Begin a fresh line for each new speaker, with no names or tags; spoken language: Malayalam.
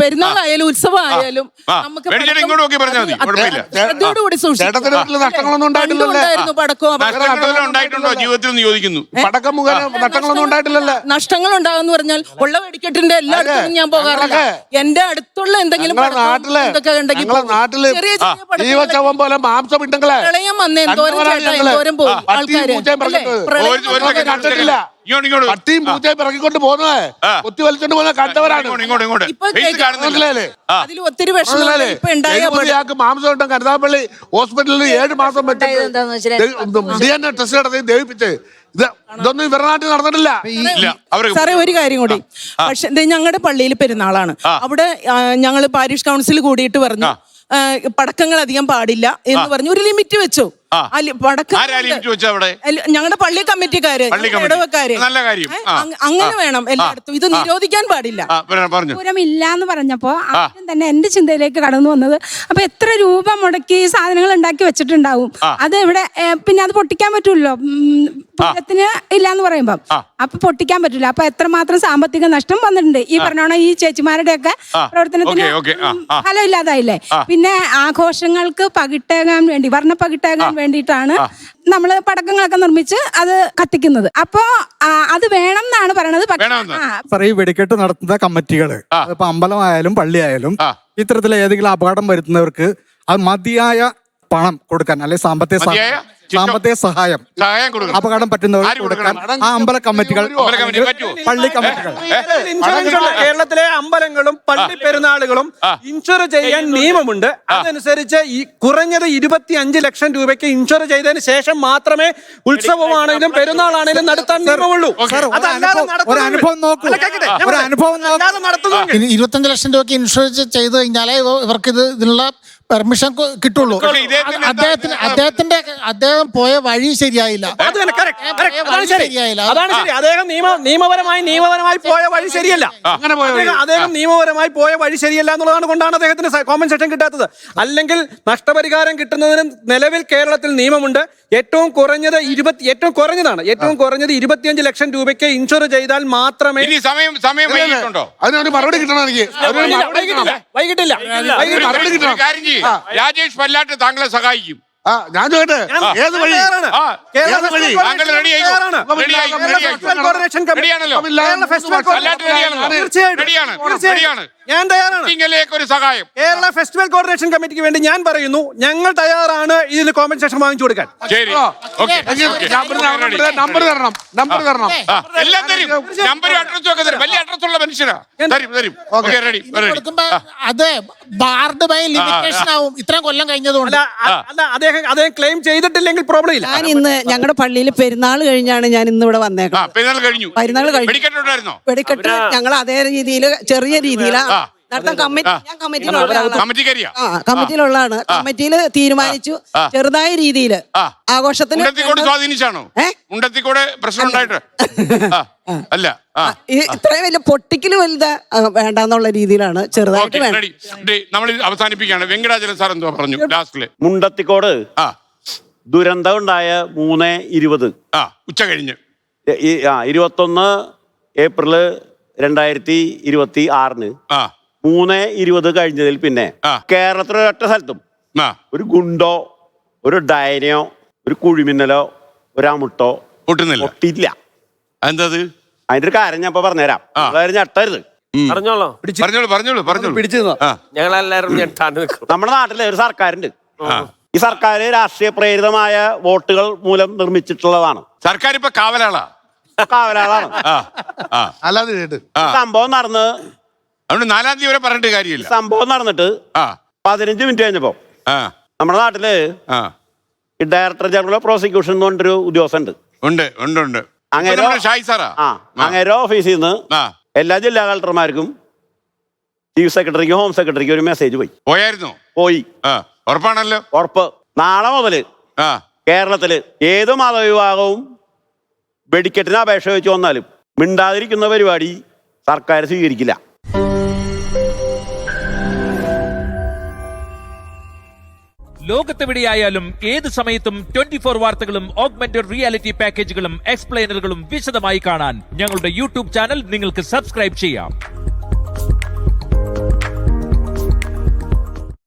പെരുന്നാളായാലും ഉത്സവമായാലും നമുക്ക് നഷ്ടങ്ങൾ ഉണ്ടാകുന്ന പറഞ്ഞാൽ ഉള്ള വെടിക്കെട്ടിന്റെ എല്ലായിടത്തും ഞാൻ പോകാറില്ല. എന്റെ അടുത്തുള്ള എന്തെങ്കിലും പ്രളയം വന്ന് എന്തോരം പോകും ആൾക്കാര്.
പട്ടിയും പൂച്ചയും പിറക്കിക്കൊണ്ട് പോകുന്നത് കുത്തി വലിച്ചോണ്ട് പോകുന്ന കണ്ടവരാണ്.
അതിൽ ഒത്തിരി വിഷമം.
മാംസം ഉണ്ടെങ്കിൽ കരുതാപ്പള്ളി ഹോസ്പിറ്റലിൽ 7 മാസം DNA ടെസ്റ്റ് നടത്തി ദേവിപ്പിച്ച് ഇതൊന്നും ഇവരുടെ നാട്ടിൽ നടന്നിട്ടില്ല.
സാറേ ഒരു കാര്യം കൂടി, പക്ഷെ ഞങ്ങളുടെ പള്ളിയിൽ പെരുന്നാളാണ്. അവിടെ ഞങ്ങള് പാരിഷ് കൗൺസിൽ കൂടിയിട്ട് പറഞ്ഞു പടക്കങ്ങൾ അധികം പാടില്ല എന്ന് പറഞ്ഞു, ഒരു ലിമിറ്റ് വെച്ചു. ഞങ്ങളുടെ പള്ളി കമ്മിറ്റിക്കാര് ഇടവക്കാര് അങ്ങനെ വേണം എല്ലായിടത്തും, ഇത് നിരോധിക്കാൻ പാടില്ല.
പൂരമില്ല എന്ന് പറഞ്ഞപ്പോ ആദ്യം തന്നെ എന്റെ ചിന്തയിലേക്ക് കടന്നു വന്നത്, അപ്പൊ എത്ര രൂപ മുടക്കി സാധനങ്ങൾ ഉണ്ടാക്കി വെച്ചിട്ടുണ്ടാവും, അത് ഇവിടെ പിന്നെ അത് പൊട്ടിക്കാൻ പറ്റൂല്ലോ പൂരത്തിന് ഇല്ലാന്ന് പറയുമ്പോ, അപ്പൊ പൊട്ടിക്കാൻ പറ്റൂല. അപ്പൊ എത്രമാത്രം സാമ്പത്തിക നഷ്ടം വന്നിട്ടുണ്ട് ഈ പറഞ്ഞോണം ഈ ചേച്ചിമാരുടെ ഒക്കെ പ്രവർത്തനത്തിന് ഫലം ഇല്ലാതായില്ലേ. പിന്നെ ആഘോഷങ്ങൾക്ക് പകിട്ടേകാൻ വേണ്ടി, വർണ്ണ പകിട്ടേകാൻ വേണ്ടിയിട്ടാണ് നമ്മള് പടക്കങ്ങളൊക്കെ നിർമ്മിച്ച് അത് കത്തിക്കുന്നത്. അപ്പോ അത് വേണം എന്നാണ് പറയണത്.
ഈ വെടിക്കെട്ട് നടത്തുന്ന കമ്മിറ്റികള് ഇപ്പൊ അമ്പലമായാലും പള്ളിയായാലും ഇത്തരത്തിൽ ഏതെങ്കിലും അപകടം വരുത്തുന്നവർക്ക് അത് മതിയായ പണം കൊടുക്കാൻ, അല്ലെങ്കിൽ സാമ്പത്തിക സഹായം അപകടം പറ്റുന്നവർക്ക് കൊടുക്കാൻ ആ അമ്പല കമ്മിറ്റികൾ, പള്ളി കമ്മിറ്റികൾ,
കേരളത്തിലെ അമ്പലങ്ങളും പള്ളി പെരുന്നാളുകളും ഇൻഷുർ ചെയ്യാൻ നിയമമുണ്ട്. അതനുസരിച്ച് ഈ കുറഞ്ഞത് 25 ലക്ഷം രൂപയ്ക്ക് ഇൻഷുർ ചെയ്തതിന് ശേഷം മാത്രമേ ഉത്സവമാണെങ്കിലും പെരുന്നാളാണെങ്കിലും നടത്താൻ നിയമമുള്ളൂ.
ഒരു അനുഭവം നോക്കൂ, ഒരു അനുഭവം
25 ലക്ഷം രൂപയ്ക്ക് ഇൻഷുർ ചെയ്ത് കഴിഞ്ഞാലേ ഇവർക്ക് ഇതിനുള്ള പെർമിഷൻ കിട്ടുള്ളൂ. അദ്ദേഹം പോയ വഴി ശരിയായില്ല.
അതാണ് ശരി. അദ്ദേഹം നിയമപരമായി പോയ വഴി ശരിയല്ല. അദ്ദേഹം നിയമപരമായി പോയ വഴി ശരിയല്ല എന്നുള്ളതാണ് കൊണ്ടാണ് അദ്ദേഹത്തിന് കോമ്പൻസേഷൻ കിട്ടാത്തത്. അല്ലെങ്കിൽ നഷ്ടപരിഹാരം കിട്ടുന്നതിന് നിലവിൽ കേരളത്തിൽ നിയമമുണ്ട്. ഏറ്റവും കുറഞ്ഞത് 25 ലക്ഷം രൂപയ്ക്ക് ഇൻഷുർ ചെയ്താൽ മാത്രമേ.
അതിനൊരു മറുപടി കിട്ടണം എനിക്ക്.
വൈകിട്ടില്ല.
രാജേഷ് പല്ലാട്ട് താങ്കളെ സഹായിക്കും.
ഞാൻ ചോദിട്ടെ, ഏത് വഴി?
ഞാൻ തയ്യാറാണ്. കേരള ഫെസ്റ്റിവൽ കോർഡിനേഷൻ കമ്മിറ്റിക്ക് വേണ്ടി ഞാൻ പറയുന്നു, ഞങ്ങൾ തയ്യാറാണ് ഇതിന് കോമ്പൻസേഷൻ വാങ്ങിച്ചു കൊടുക്കാൻ.
നമ്പർ തരണം.
അതെ, ബാർഡ് ബൈ ലിമിറ്റേഷൻ ആവും ഇത്രയും കൊല്ലം കഴിഞ്ഞതുകൊണ്ട്.
അദ്ദേഹം ക്ലെയിം ചെയ്തിട്ടില്ലെങ്കിൽ പ്രോബ്ലം ഇല്ല.
ഞാൻ ഇന്ന് ഞങ്ങളുടെ പള്ളിയിൽ പെരുന്നാൾ കഴിഞ്ഞാണ് ഞാൻ ഇന്ന് ഇവിടെ വന്നേക്കാം. പെരുന്നാൾ കഴിഞ്ഞു. വെടിക്കെട്ട് ഞങ്ങൾ അതേ രീതിയിൽ ചെറിയ രീതിയിലാണ് നടത്താൻ കമ്മിറ്റിയിലുള്ളതാണ്. കമ്മിറ്റിയിൽ തീരുമാനിച്ചു ചെറുതായ രീതിയിൽ ആഘോഷത്തിന്. ഇത്രയും വലിയ പൊട്ടിക്കല് വലുത് വേണ്ടെന്നുള്ള രീതിയിലാണ് ചെറുതായിട്ട്
നമ്മൾ അവസാനിപ്പിക്കുകയാണ്. വെങ്കടാചലം സാർ എന്തോ പറഞ്ഞു ലാസ്റ്റില്.
മുണ്ടത്തിക്കോട് ദുരന്തം ഉണ്ടായ 3/20
ഉച്ച കഴിഞ്ഞ്
21 ഏപ്രിൽ 2026 3/20 കഴിഞ്ഞതിൽ പിന്നെ കേരളത്തിലെ ഒറ്റ സ്ഥലത്തും ഒരു ഗുണ്ടോ, ഒരു ഡയനയോ, ഒരു കുഴിമിന്നലോ, ഒരു അമുട്ടോ പൊട്ടിയില്ല.
എന്തത്?
അതിന്റെ ഒരു കാര്യം ഞാൻ ഇപ്പൊ പറഞ്ഞുതരാം. ഞെട്ടരുത്.
ഞങ്ങളെല്ലാരും
നമ്മുടെ നാട്ടിലെ ഒരു സർക്കാരുണ്ട്. ഈ സർക്കാർ രാഷ്ട്രീയ പ്രേരിതമായ വോട്ടുകൾ മൂലം നിർമ്മിച്ചിട്ടുള്ളതാണ്.
സർക്കാർ ഇപ്പൊ കാവലാളാണ്.
സംഭവം നടന്ന്
അതുകൊണ്ട് 4-ാം തീയതി വരെ പറഞ്ഞിട്ട് കാര്യമില്ല.
സംഭവം നടന്നിട്ട് 15 മിനിറ്റ് കഴിഞ്ഞപ്പോ നമ്മുടെ നാട്ടില് ഈ ഡയറക്ടർ ജനറൽ ഓഫ് പ്രോസിക്യൂഷൻ എന്ന് പറഞ്ഞൊരു ഉദ്യോഗസ്ഥൻ
ഉണ്ട്.
അങ്ങനെ ഓഫീസിൽ നിന്ന് എല്ലാ ജില്ലാ കളക്ടർമാർക്കും ചീഫ് സെക്രട്ടറിക്കും ഹോം സെക്രട്ടറിക്കും ഒരു മെസ്സേജ് പോയി.
ഉറപ്പാണല്ലോ?
ഉറപ്പ്. നാളെ മുതല് കേരളത്തില് ഏത് മതവിഭാഗവും വെടിക്കെട്ടിന് അപേക്ഷ വെച്ച് വന്നാലും മിണ്ടാതിരിക്കുന്ന പരിപാടി സർക്കാർ സ്വീകരിക്കില്ല.
ലോകത്തെവിടെയായാലും ഏത് സമയത്തും 24 വാർത്തകളും ഓഗ്മെന്റഡ് റിയാലിറ്റി പാക്കേജുകളും എക്സ്പ്ലെയിനറുകളും വിശദമായി കാണാൻ ഞങ്ങളുടെ യൂട്യൂബ് ചാനൽ നിങ്ങൾക്ക് സബ്സ്ക്രൈബ് ചെയ്യാം.